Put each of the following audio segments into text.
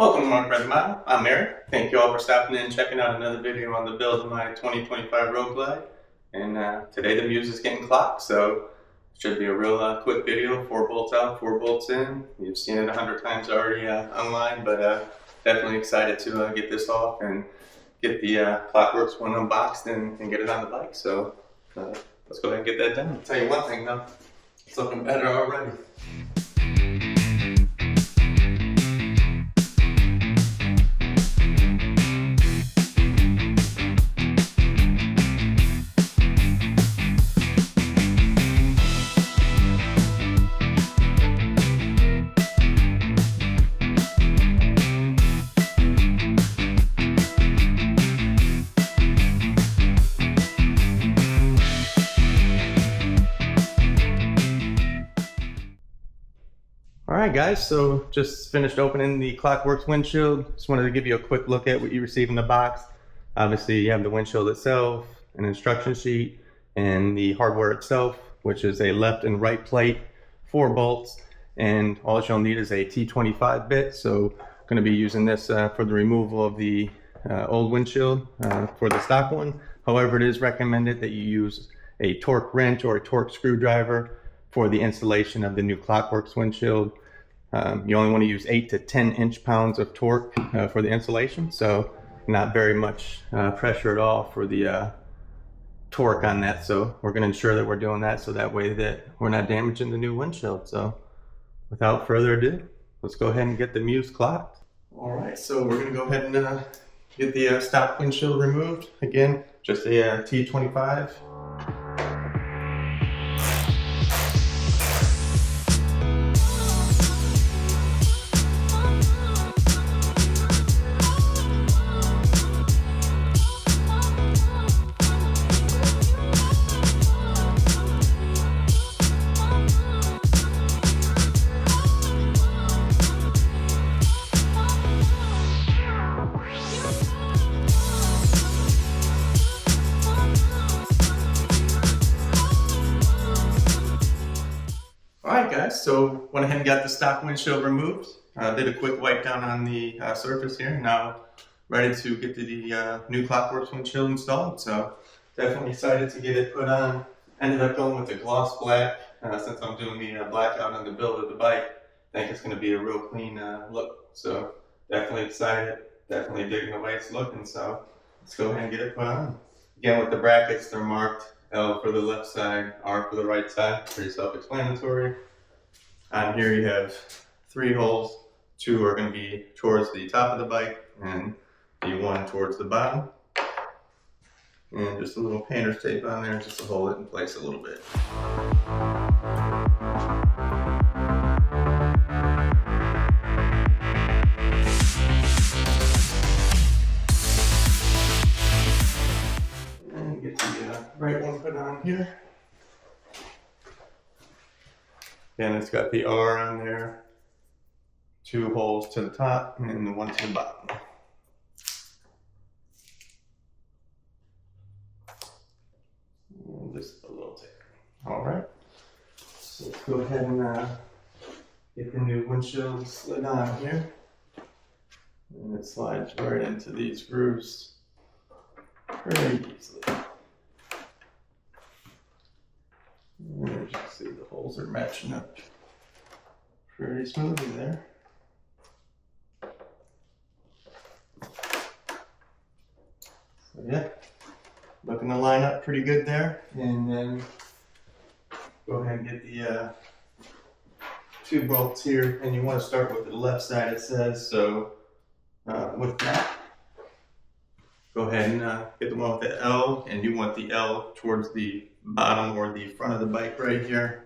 Welcome to Mark Red Mile. I'm Eric. Thank you all for stopping in and checking out another video on the build of my 2025 Road Glide. And today the muse is getting clocked, so it should be a real quick video. 4 bolts out, 4 bolts in. You've seen it 100 times already online, but definitely excited to get this off and get the Klock Werks one unboxed and get it on the bike. So let's go ahead and get that done. I'll tell you one thing though, it's looking better already. Alright guys, so just finished opening the Klock Werks windshield. Just wanted to give you a quick look at what you receive in the box. Obviously you have the windshield itself, an instruction sheet, and the hardware itself, which is a left and right plate, 4 bolts, and all you'll need is a T25 bit. So I'm going to be using this for the removal of the old windshield for the stock one. However, it is recommended that you use a torque wrench or a torque screwdriver for the installation of the new Klock Werks windshield. You only want to use 8 to 10 inch-pounds of torque for the installation, so not very much pressure at all for the torque on that. So we're going to ensure that we're doing that so that way that we're not damaging the new windshield. So without further ado, let's go ahead and get the muse clocked. All right, so we're going to go ahead and get the stock windshield removed. Again, just a T25. Alright guys, so went ahead and got the stock windshield removed. Did a quick wipe down on the surface here. Now ready to get the new Klock Werks windshield installed. So definitely excited to get it put on. Ended up going with the gloss black since I'm doing the blackout on the build of the bike. I think it's going to be a real clean look. So definitely excited, definitely digging the way it's looking. So let's go ahead and get it put on. Again, with the brackets, they're marked L for the left side, R for the right side. Pretty self-explanatory. On here you have 3 holes. 2 are going to be towards the top of the bike and the 1 towards the bottom. And just a little painter's tape on there just to hold it in place a little bit. And get the right one put on here. And it's got the R on there, 2 holes to the top and the 1 to the bottom. And just a little tape. All right, so let's go ahead and get the new windshield slid on here. And it slides right into these grooves very easily. And as you can see, the holes are matching up pretty smoothly there. So yeah, looking to line up pretty good there. And then go ahead and get the 2 bolts here. And you want to start with the left side, it says. So with that, go ahead and get the one with the L, and you want the L towards the bottom or the front of the bike right here.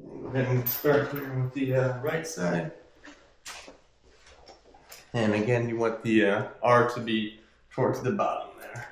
And go ahead and start here with the right side. And again, you want the R to be towards the bottom there.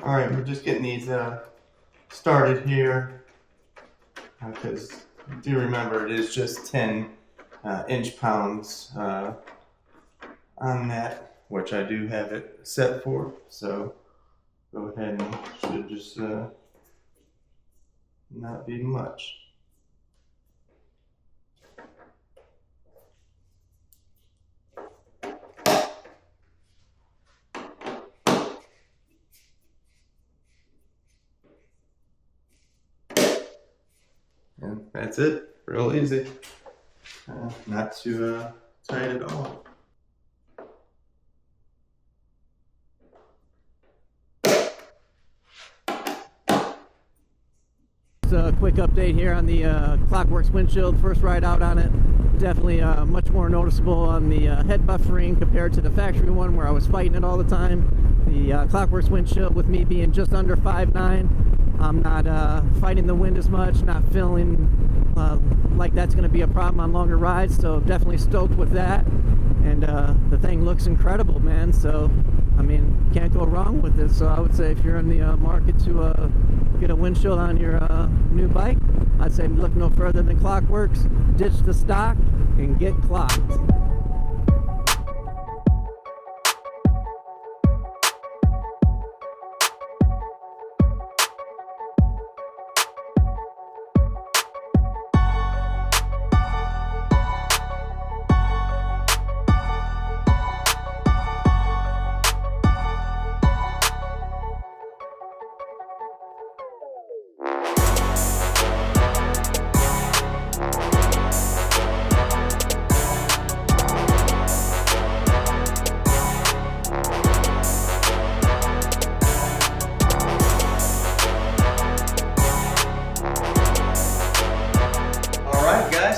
All right, we're just getting these started here because do remember it is just 10 inch-pounds on that, which I do have it set for. So go ahead and should just not be much. And that's it, real easy. Not too tight at all. A quick update here on the Klock Werks windshield. First ride out on it, definitely much more noticeable on the head buffering compared to the factory one where I was fighting it all the time. The Klock Werks windshield, with me being just under 5'9", I'm not fighting the wind as much, not feeling like that's going to be a problem on longer rides, so definitely stoked with that. And the thing looks incredible, man, so I mean, can't go wrong with this. So I would say if you're in the market to get a windshield on your new bike, I'd say look no further than Klock Werks, ditch the stock and get clocked.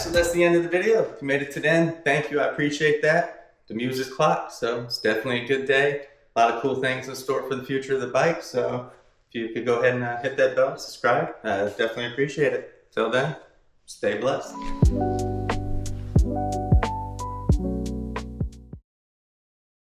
So that's the end of the video. If you made it to the end, thank you, I appreciate that. The muse is clocked, so it's definitely a good day. A lot of cool things in store for the future of the bike, so if you could go ahead and hit that bell, subscribe, definitely appreciate it. Till then, stay blessed.